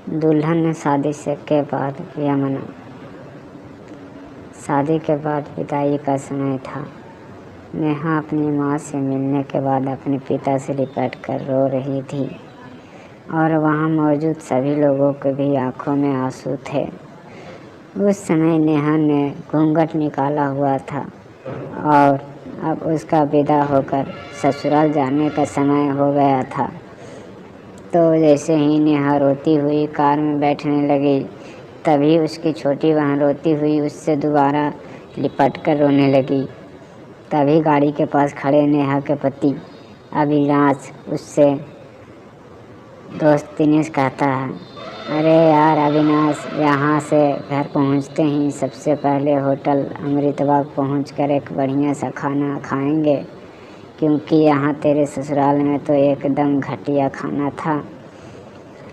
दुल्हन ने शादी से के बाद यह मना। शादी के बाद विदाई का समय था। नेहा अपनी माँ से मिलने के बाद अपने पिता से लिपट कर रो रही थी और वहाँ मौजूद सभी लोगों के भी आंखों में आंसू थे। उस समय नेहा ने घूंघट निकाला हुआ था और अब उसका विदा होकर ससुराल जाने का समय हो गया था। तो जैसे ही नेहा रोती हुई कार में बैठने लगी, तभी उसकी छोटी बहन रोती हुई उससे दोबारा लिपट कर रोने लगी। तभी गाड़ी के पास खड़े नेहा के पति अविनाश उससे दोस्त दिनेश कहता है, अरे यार अविनाश, यहाँ से घर पहुँचते ही सबसे पहले होटल अमृतबाग पहुँचकर एक बढ़िया सा खाना खाएंगे, क्योंकि यहाँ तेरे ससुराल में तो एकदम घटिया खाना था।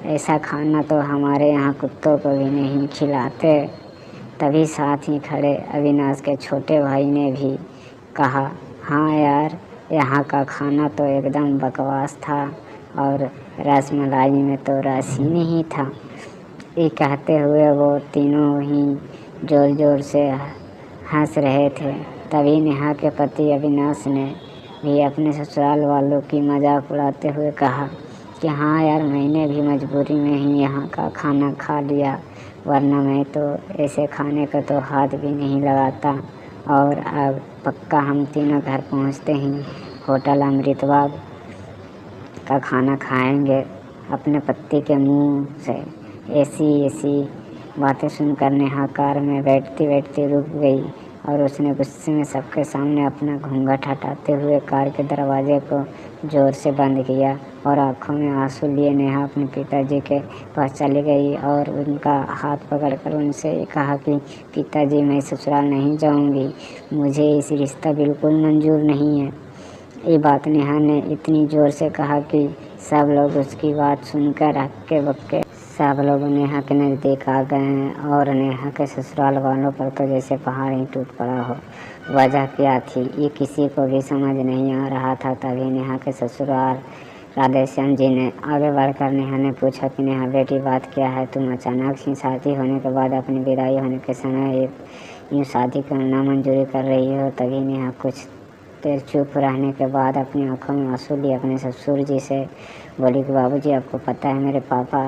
ऐसा खाना तो हमारे यहाँ कुत्तों को भी नहीं खिलाते। तभी साथ ही खड़े अविनाश के छोटे भाई ने भी कहा, हाँ यार, यहाँ का खाना तो एकदम बकवास था और रसमलाई में तो रस ही नहीं था। ये कहते हुए वो तीनों ही जोर जोर से हंस रहे थे। तभी नेहा के पति अविनाश ने भी अपने ससुराल वालों की मजाक उड़ाते हुए कहा कि हाँ यार, मैंने भी मजबूरी में ही यहाँ का खाना खा लिया, वरना मैं तो ऐसे खाने का तो हाथ भी नहीं लगाता। और अब पक्का हम तीनों घर पहुँचते ही होटल अमृतबाग का खाना खाएंगे। अपने पति के मुंह से ऐसी बातें सुनकर नेहा कार में बैठती बैठती रुक गई और उसने गुस्से में सबके सामने अपना घूंघट हटाते हुए कार के दरवाजे को ज़ोर से बंद किया और आंखों में आंसू लिए नेहा अपने पिताजी के पास चली गई और उनका हाथ पकड़कर उनसे कहा कि पिताजी, मैं ससुराल नहीं जाऊंगी, मुझे इस रिश्ता बिल्कुल मंजूर नहीं है। ये बात नेहा ने इतनी ज़ोर से कहा कि सब लोग उसकी बात सुनकर हक्के बक्के सब लोग नेहा के नज़दीक आ गए और नेहा के ससुराल वालों पर तो जैसे पहाड़ ही टूट पड़ा हो। वजह क्या थी ये किसी को भी समझ नहीं आ रहा था। तभी नेहा के ससुराल राधेश्याम जी ने आगे बढ़कर नेहा ने पूछा कि नेहा बेटी, बात क्या है? तुम अचानक ही शादी होने के बाद अपनी विदाई होने के समय यूँ शादी का नामंजूरी कर रही हो। तभी नेहा कुछ देर चुप रहने के बाद अपनी आंखों में आंसू लिए अपने ससुर जी से बोली कि बाबूजी, आपको पता है मेरे पापा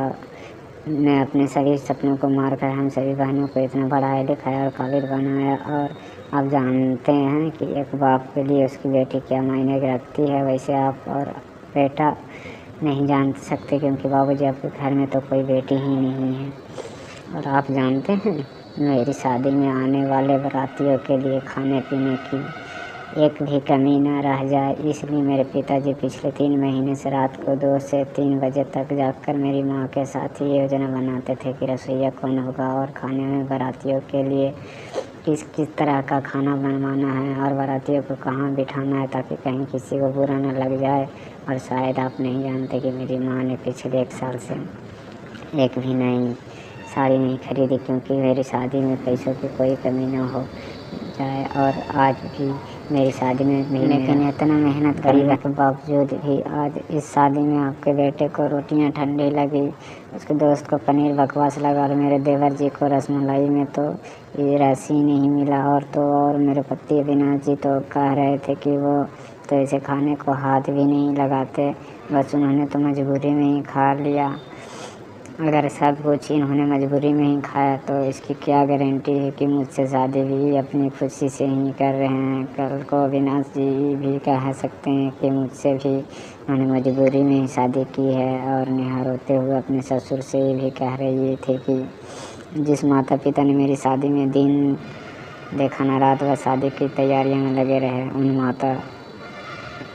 ने अपने सभी सपनों को मारकर हम सभी बहनों को इतना पढ़ाया लिखाया और काबिल बनाया, और आप जानते हैं कि एक बाप के लिए उसकी बेटी क्या मायने रखती है। वैसे आप और बेटा नहीं जान सकते, क्योंकि बाबूजी आपके घर में तो कोई बेटी ही नहीं है। और आप जानते हैं, मेरी शादी में आने वाले बारातियों के लिए खाने पीने की एक भी कमी न रह जाए, इसलिए मेरे पिताजी पिछले 3 महीने से रात को 2 से 3 बजे तक जागकर मेरी माँ के साथ ही योजना बनाते थे कि रसोईया कौन होगा और खाने में बारातियों के लिए किस किस तरह का खाना बनवाना है और बारातियों को कहाँ बिठाना है, ताकि कहीं किसी को बुरा न लग जाए। और शायद आप नहीं जानते कि मेरी माँ ने पिछले 1 साल से एक भी नई साड़ी नहीं खरीदी, क्योंकि मेरी शादी में पैसों की कोई कमी न हो जाए। और आज भी मेरी शादी में लेकिन इतना मेहनत करने के बावजूद भी आज इस शादी में आपके बेटे को रोटियां ठंडी लगी, उसके दोस्त को पनीर बकवास लगा और मेरे देवर जी को रसमलाई में तो ये रस ही नहीं मिला। और मेरे पति अविनाश जी तो कह रहे थे कि वो तो ऐसे खाने को हाथ भी नहीं लगाते, बस उन्होंने तो मजबूरी में ही खा लिया। अगर सब कुछ इन्होंने मजबूरी में ही खाया तो इसकी क्या गारंटी है कि मुझसे शादी भी अपनी खुशी से ही कर रहे हैं। कल को अविनाश जी भी कह सकते हैं कि मुझसे भी उन्होंने मजबूरी में ही शादी की है। और नेहा रोते हुए अपने ससुर से ये भी कह रही थी कि जिस माता पिता ने मेरी शादी में दिन देखा न रात वह शादी की तैयारियों में लगे रहे, उन माता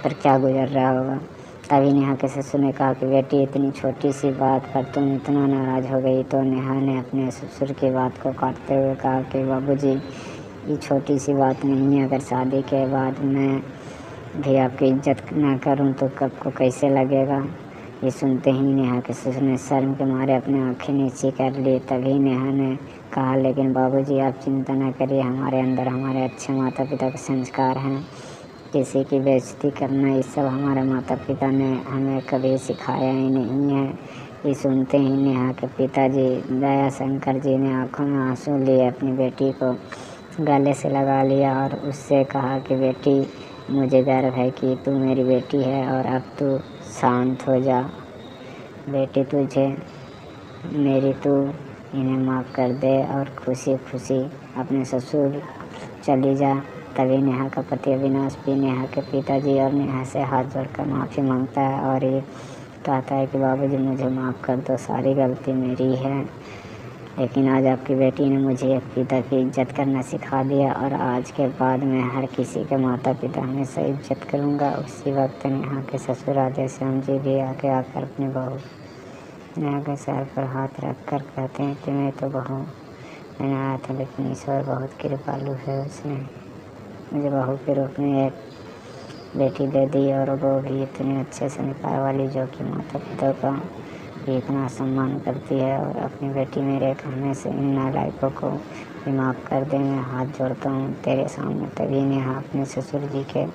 पर क्या गुजर रहा होगा। तभी नेहा के ससुर ने कहा कि बेटी, इतनी छोटी सी बात पर तुम इतना नाराज़ हो गई। तो नेहा ने अपने ससुर की बात को काटते हुए कहा कि बाबूजी, ये छोटी सी बात नहीं है। अगर शादी के बाद मैं भी आपकी इज्जत ना करूं तो कब को कैसे लगेगा। ये सुनते ही नेहा के ससुर ने शर्म के मारे अपनी आँखें नीची कर ली। तभी नेहा ने कहा, लेकिन बाबूजी आप चिंता न करिए, हमारे अंदर हमारे अच्छे माता पिता के संस्कार हैं। किसी की बेइज्जती करना, ये सब हमारे माता पिता ने हमें कभी सिखाया ही नहीं है। कि सुनते ही नेहा के पिताजी दया शंकर जी ने आंखों में आंसू लिए अपनी बेटी को गले से लगा लिया और उससे कहा कि बेटी, मुझे गर्व है कि तू मेरी बेटी है और अब तू शांत हो जा बेटी, तुझे मेरी तू इन्हें माफ़ कर दे और खुशी खुशी अपने ससुर चली जा। तभी नेहा का पति अविनाश भी नेहा के पिताजी और नेहा से हाथ जोड़कर माफ़ी मांगता है और ये कहता है कि बाबूजी, मुझे माफ़ कर दो, सारी गलती मेरी है, लेकिन आज आपकी बेटी ने मुझे एक पिता की इज्जत करना सिखा दिया और आज के बाद मैं हर किसी के माता पिता हमेशा इज्जत करूँगा। उसी वक्त नेहा के ससुर राधेश्याम जी भी आगे आकर अपनी बहू नेहा के सर पर हाथ रख कर कहते हैं कि मैं तो बहू मैंने आया था, लेकिन ईश्वर बहुत कृपालु है, उसने मुझे बहू के रूप में एक बेटी दे दी और वो भी इतने अच्छे संस्कार वाली जो कि माता पिता का भी इतना सम्मान करती है। और अपनी बेटी मेरे कहने से इन नालायकों को भी माफ़ कर दे, मैं हाथ जोड़ता हूँ तेरे सामने। तभी नेहा अपने ससुर जी के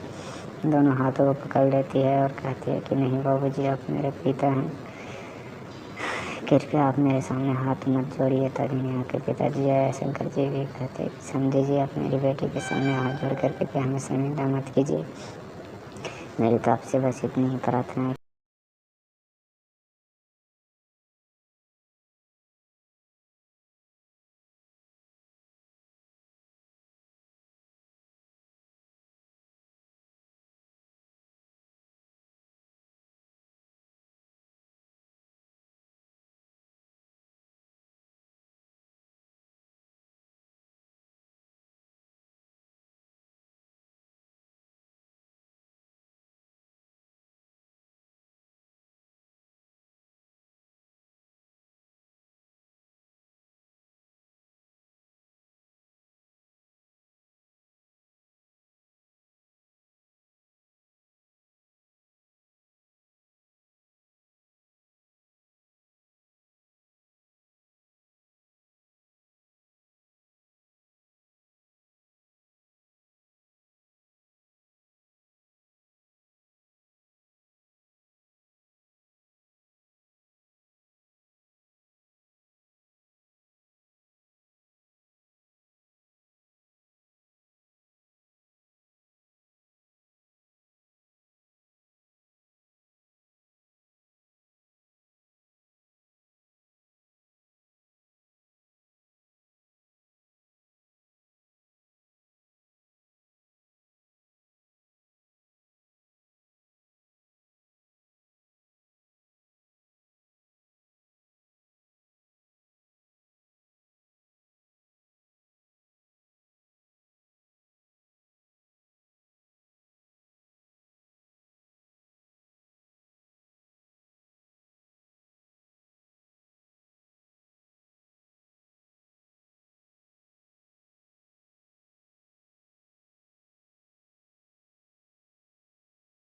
दोनों हाथों को पकड़ लेती है और कहती है कि नहीं बाबूजी, आप मेरे पिता हैं, कृपया आप मेरे सामने हाथ मत जोड़िए। तभी नेहा के पिताजी दया शंकर जी भी कहते हैं कि समझिए, आप मेरी बेटी के सामने हाथ जोड़ कर कृपया हमें शर्मिंदा मत कीजिए। मेरी तो आपसे बस इतनी ही प्रार्थना है।